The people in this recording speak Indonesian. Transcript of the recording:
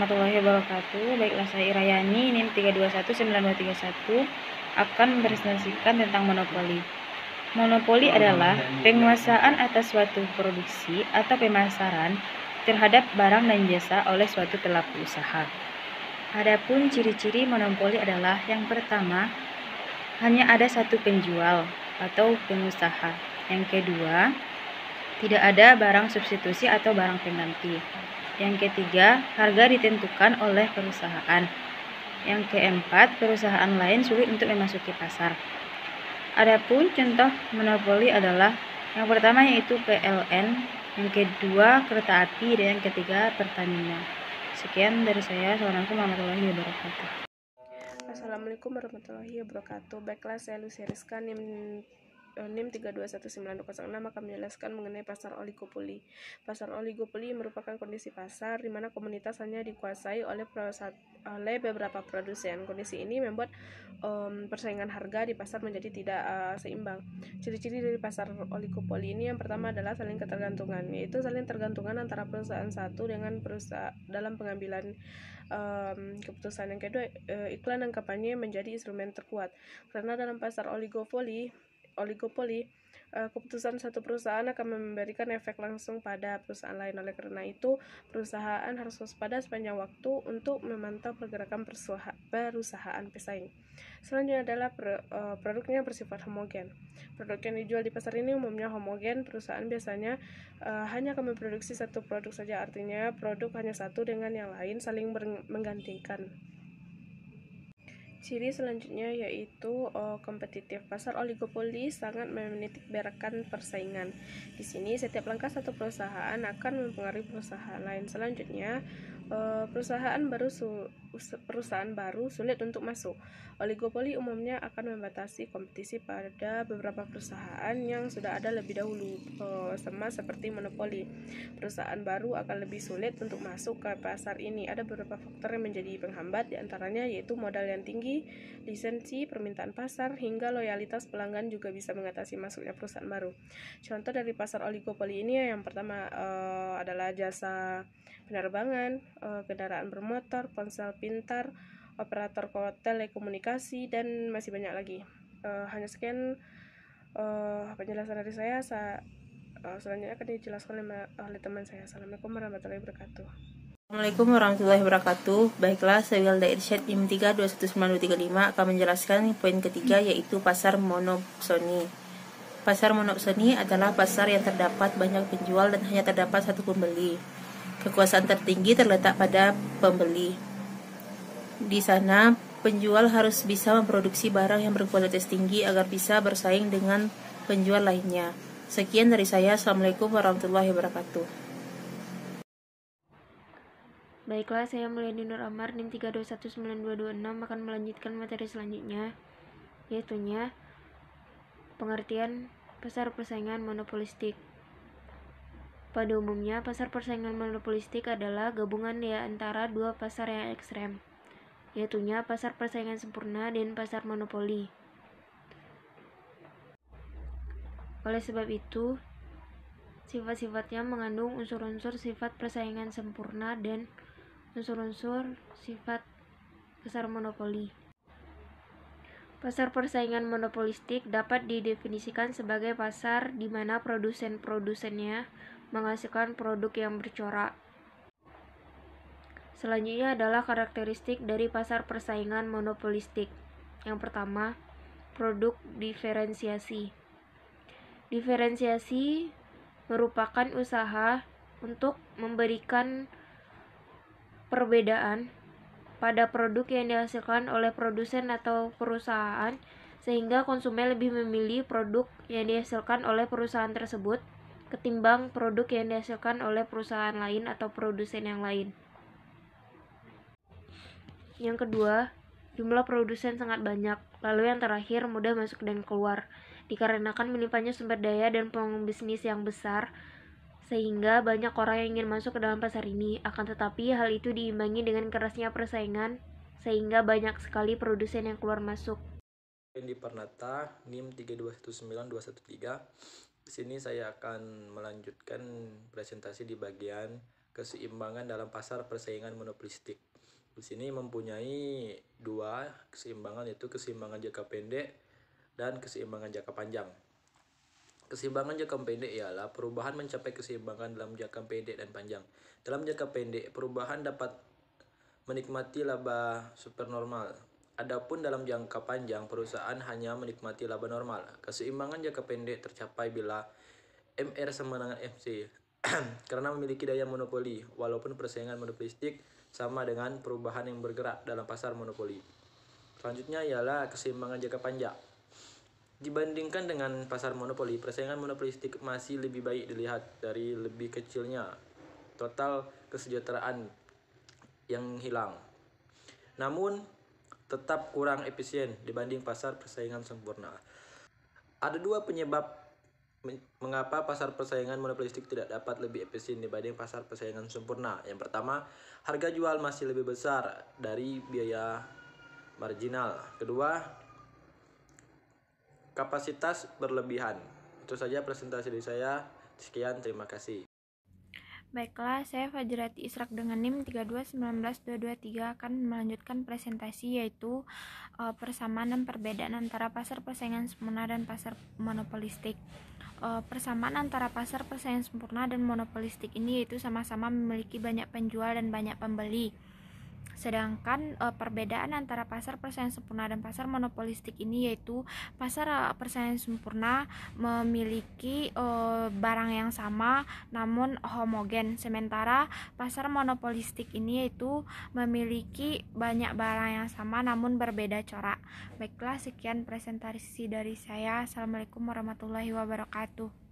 warahmatullahi wabarakatuh. Baiklah, saya Irayani, NIM 3219231 akan mempresentasikan tentang monopoli. Monopoli adalah penguasaan atas suatu produksi atau pemasaran terhadap barang dan jasa oleh suatu pelaku usaha. Adapun ciri-ciri monopoli adalah yang pertama, hanya ada satu penjual atau pengusaha. Yang kedua, tidak ada barang substitusi atau barang pengganti. Yang ketiga, harga ditentukan oleh perusahaan. Yang keempat, perusahaan lain sulit untuk memasuki pasar. Adapun contoh monopoli adalah yang pertama yaitu PLN, yang kedua kereta api, dan yang ketiga Pertamina. Sekian dari saya. Assalamualaikum warahmatullahi wabarakatuh. Assalamualaikum warahmatullahi wabarakatuh. Baiklah, saya Lucy Rizka, NIM 3219206 akan menjelaskan mengenai pasar oligopoli. Pasar oligopoli merupakan kondisi pasar di mana komunitas hanya dikuasai oleh beberapa produsen. Kondisi ini membuat persaingan harga di pasar menjadi tidak seimbang. Ciri-ciri dari pasar oligopoli ini yang pertama adalah saling ketergantungan, yaitu saling tergantungan antara perusahaan satu dengan perusahaan dalam pengambilan keputusan. Yang kedua, iklan dan kampanye menjadi instrumen terkuat, karena dalam pasar oligopoli keputusan satu perusahaan akan memberikan efek langsung pada perusahaan lain. Oleh karena itu, perusahaan harus waspada sepanjang waktu untuk memantau pergerakan perusahaan pesaing. Selanjutnya adalah produknya bersifat homogen. Produk yang dijual di pasar ini umumnya homogen. Perusahaan biasanya hanya akan memproduksi satu produk saja, artinya produk hanya satu dengan yang lain saling menggantikan. Ciri selanjutnya yaitu kompetitif. Pasar oligopoli sangat menitik beratkan persaingan. Di sini setiap langkah satu perusahaan akan mempengaruhi perusahaan lain. Selanjutnya, perusahaan baru sulit untuk masuk. Oligopoli umumnya akan membatasi kompetisi pada beberapa perusahaan yang sudah ada lebih dahulu, sama seperti monopoli. Perusahaan baru akan lebih sulit untuk masuk ke pasar ini. Ada beberapa faktor yang menjadi penghambat, diantaranya yaitu modal yang tinggi, lisensi, permintaan pasar, hingga loyalitas pelanggan juga bisa mengatasi masuknya perusahaan baru. Contoh dari pasar oligopoli ini yang pertama adalah jasa penerbangan, kendaraan bermotor, ponsel pintar, operator telekomunikasi, dan masih banyak lagi. Hanya sekian penjelasan dari saya. Selanjutnya akan dijelaskan oleh teman saya. Assalamualaikum warahmatullahi wabarakatuh. Assalamualaikum warahmatullahi wabarakatuh. Baiklah, saya Wilda Irsyad, NIM 3219235 akan menjelaskan poin ketiga, yaitu pasar monopsoni. Pasar monopsoni adalah pasar yang terdapat banyak penjual dan hanya terdapat satu pembeli. Kekuasaan tertinggi terletak pada pembeli. Di sana, penjual harus bisa memproduksi barang yang berkualitas tinggi agar bisa bersaing dengan penjual lainnya. Sekian dari saya. Assalamualaikum warahmatullahi wabarakatuh. Baiklah, saya Mulyani Nur Amar, NIM 3219226 akan melanjutkan materi selanjutnya, yaitu pengertian pasar persaingan monopolistik. Pada umumnya, pasar persaingan monopolistik adalah gabungan di antara dua pasar yang ekstrem, yaitu pasar persaingan sempurna dan pasar monopoli. Oleh sebab itu, sifat-sifatnya mengandung unsur-unsur sifat persaingan sempurna dan unsur-unsur sifat pasar monopoli. Pasar persaingan monopolistik dapat didefinisikan sebagai pasar di mana produsen-produsennya menghasilkan produk yang bercorak. Selanjutnya adalah karakteristik dari pasar persaingan monopolistik. Yang pertama, produk diferensiasi. Diferensiasi merupakan usaha untuk memberikan perbedaan pada produk yang dihasilkan oleh produsen atau perusahaan, sehingga konsumen lebih memilih produk yang dihasilkan oleh perusahaan tersebut ketimbang produk yang dihasilkan oleh perusahaan lain atau produsen yang lain. Yang kedua, jumlah produsen sangat banyak. Lalu yang terakhir, mudah masuk dan keluar, dikarenakan melimpahnya sumber daya dan peluang bisnis yang besar, sehingga banyak orang yang ingin masuk ke dalam pasar ini. Akan tetapi, hal itu diimbangi dengan kerasnya persaingan, sehingga banyak sekali produsen yang keluar masuk. Di Pernata, NIM 3219213. Di sini saya akan melanjutkan presentasi di bagian keseimbangan dalam pasar persaingan monopolistik. Di sini mempunyai dua keseimbangan, yaitu keseimbangan jangka pendek dan keseimbangan jangka panjang. Keseimbangan jangka pendek ialah perubahan mencapai keseimbangan dalam jangka pendek dan panjang. Dalam jangka pendek, perubahan dapat menikmati laba supernormal. Adapun dalam jangka panjang, perusahaan hanya menikmati laba normal. Keseimbangan jangka pendek tercapai bila MR sama dengan MC karena memiliki daya monopoli, walaupun persaingan monopolistik sama dengan perubahan yang bergerak dalam pasar monopoli. Selanjutnya ialah keseimbangan jangka panjang. Dibandingkan dengan pasar monopoli, persaingan monopolistik masih lebih baik dilihat dari lebih kecilnya total kesejahteraan yang hilang. Namun, tetap kurang efisien dibanding pasar persaingan sempurna. Ada dua penyebab mengapa pasar persaingan monopolistik tidak dapat lebih efisien dibanding pasar persaingan sempurna. Yang pertama, harga jual masih lebih besar dari biaya marginal. Kedua, kapasitas berlebihan. Itu saja presentasi dari saya. Sekian, terima kasih. Baiklah, saya Fajrati Israk dengan NIM 3219223 akan melanjutkan presentasi, yaitu persamaan dan perbedaan antara pasar persaingan sempurna dan pasar monopolistik. Persamaan antara pasar persaingan sempurna dan monopolistik ini yaitu sama-sama memiliki banyak penjual dan banyak pembeli. Sedangkan perbedaan antara pasar persaingan sempurna dan pasar monopolistik ini yaitu pasar persaingan sempurna memiliki barang yang sama namun homogen, sementara pasar monopolistik ini yaitu memiliki banyak barang yang sama namun berbeda corak. Baiklah, sekian presentasi dari saya. Assalamualaikum warahmatullahi wabarakatuh.